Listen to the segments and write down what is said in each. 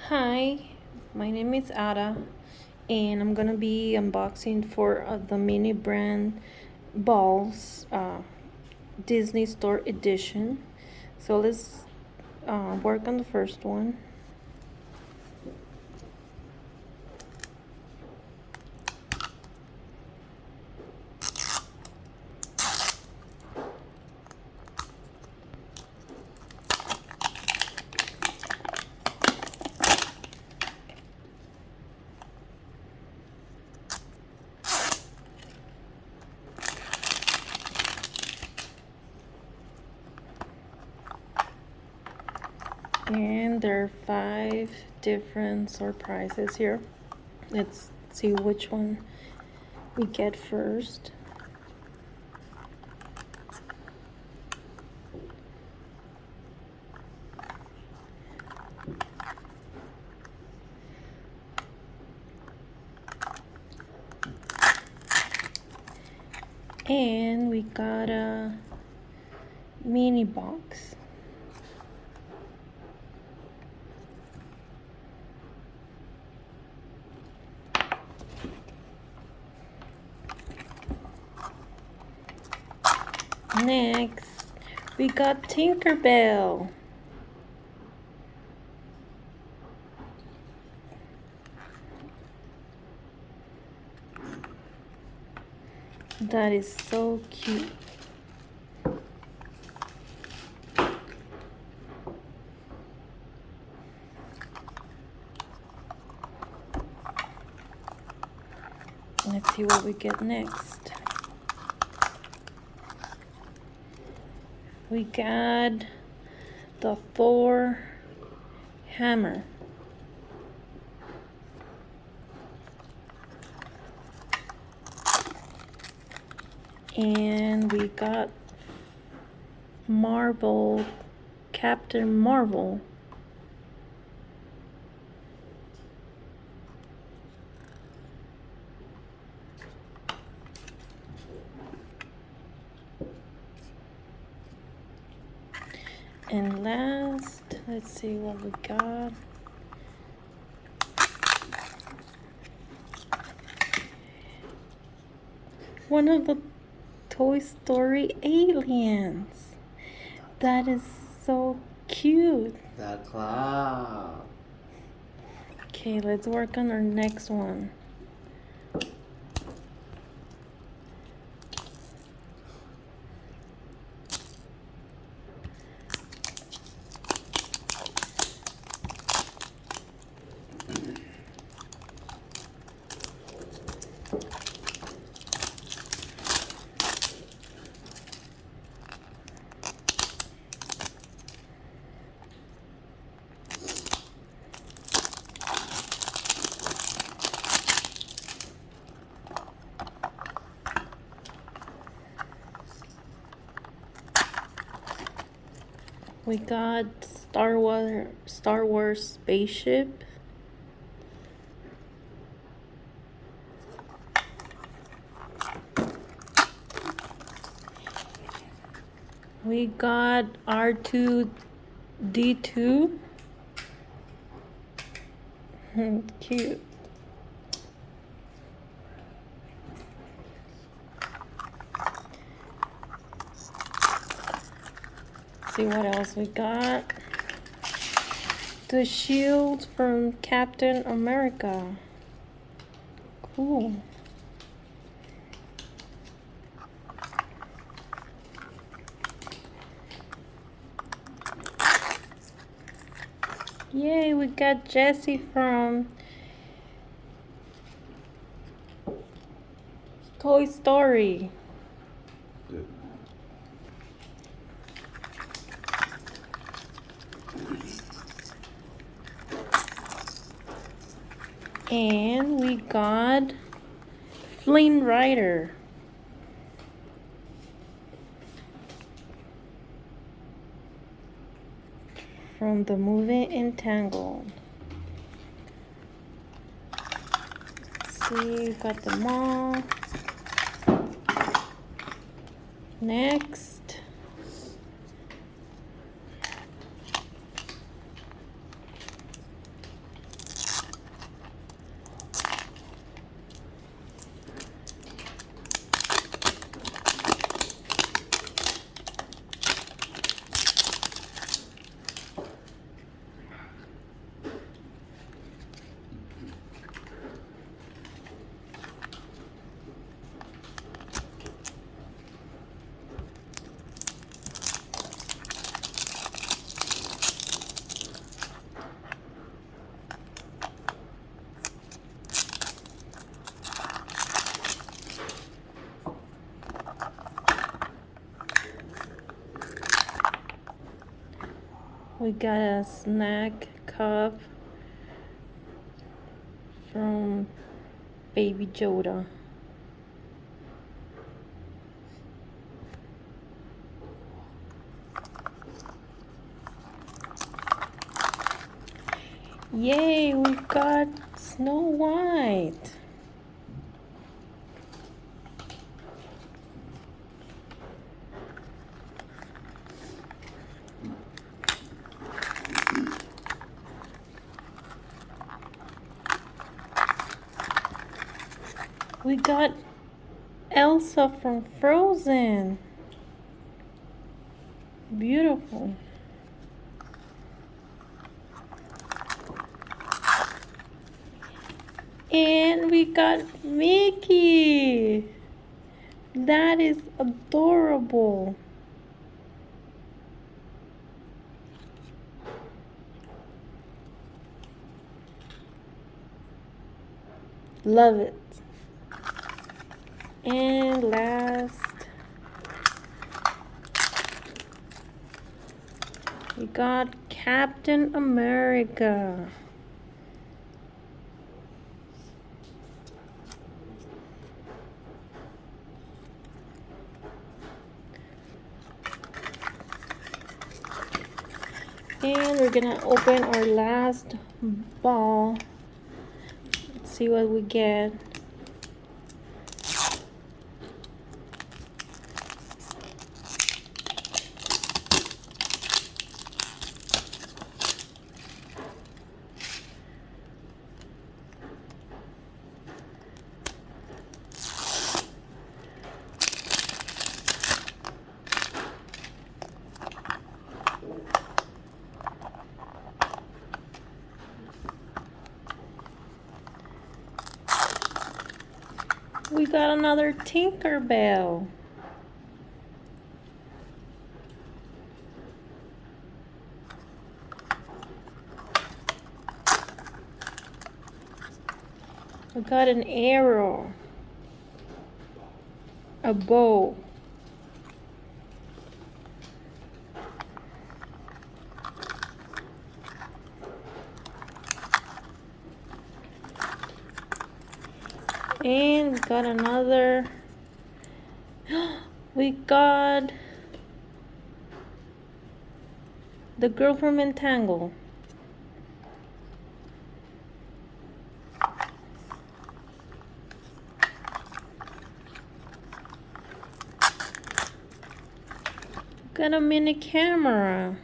Hi, my name is Ada, and I'm gonna be unboxing for the mini brand balls Disney Store edition. So let's work on the first one. And there are 5 different surprises here. Let's see which one we get first. And we got a mini box. Next, we got Tinkerbell. That is so cute. Let's see what we get next. We got the Thor hammer. And we got Marvel, Captain Marvel. And last, let's see what we got. One of the Toy Story aliens. That is so cute. The cloud. Okay, let's work on our next one. We got Star Wars spaceship. We got R2-D2. Cute. See what else we got. The shield from Captain America. Cool. Yay, we got Jessie from Toy Story. And we got Flynn Rider. From the movie Entangled. See, we got them all. Next. We got a snack cup from Baby Yoda. Yay, we got Snow White. We got Elsa from Frozen. Beautiful. And we got Mickey. That is adorable. Love it. And last, we got Captain America. And we're gonna open our last ball. Let's see what we get. We got another Tinkerbell. We got an arrow, a bow, and we got another. We got the girl from Entangle. Got a mini camera.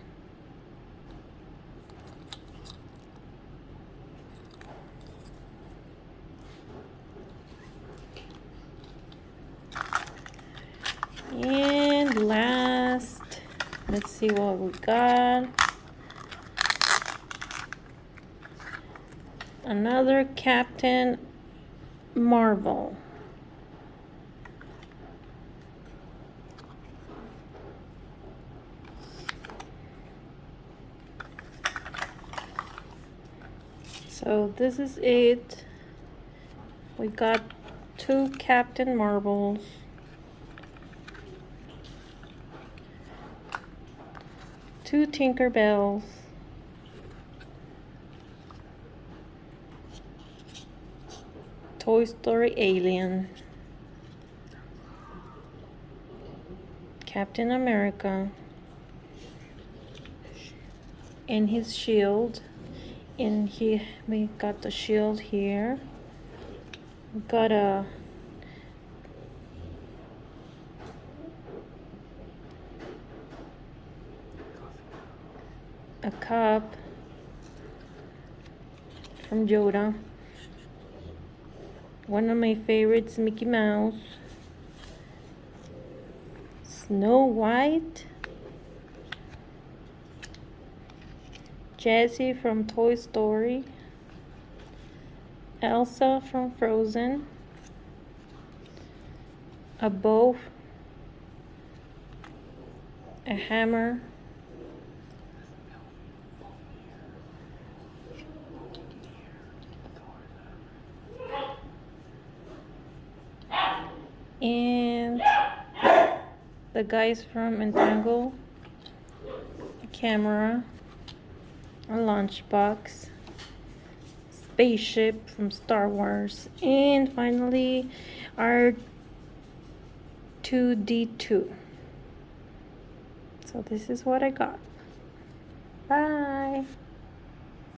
And last, let's see what we got. Another Captain Marvel. So this is it. We got 2 Captain Marvels, 2 Tinkerbells, Toy Story Alien, Captain America, and his shield. And we got the shield here. We got a cup from Yoda. One of my favorites, Mickey Mouse. Snow White. Jessie from Toy Story. Elsa from Frozen. A bow. A hammer. And the guys from Entangle. A camera. a lunchbox, spaceship from Star Wars, and finally our 2D2. So this is what I got. Bye.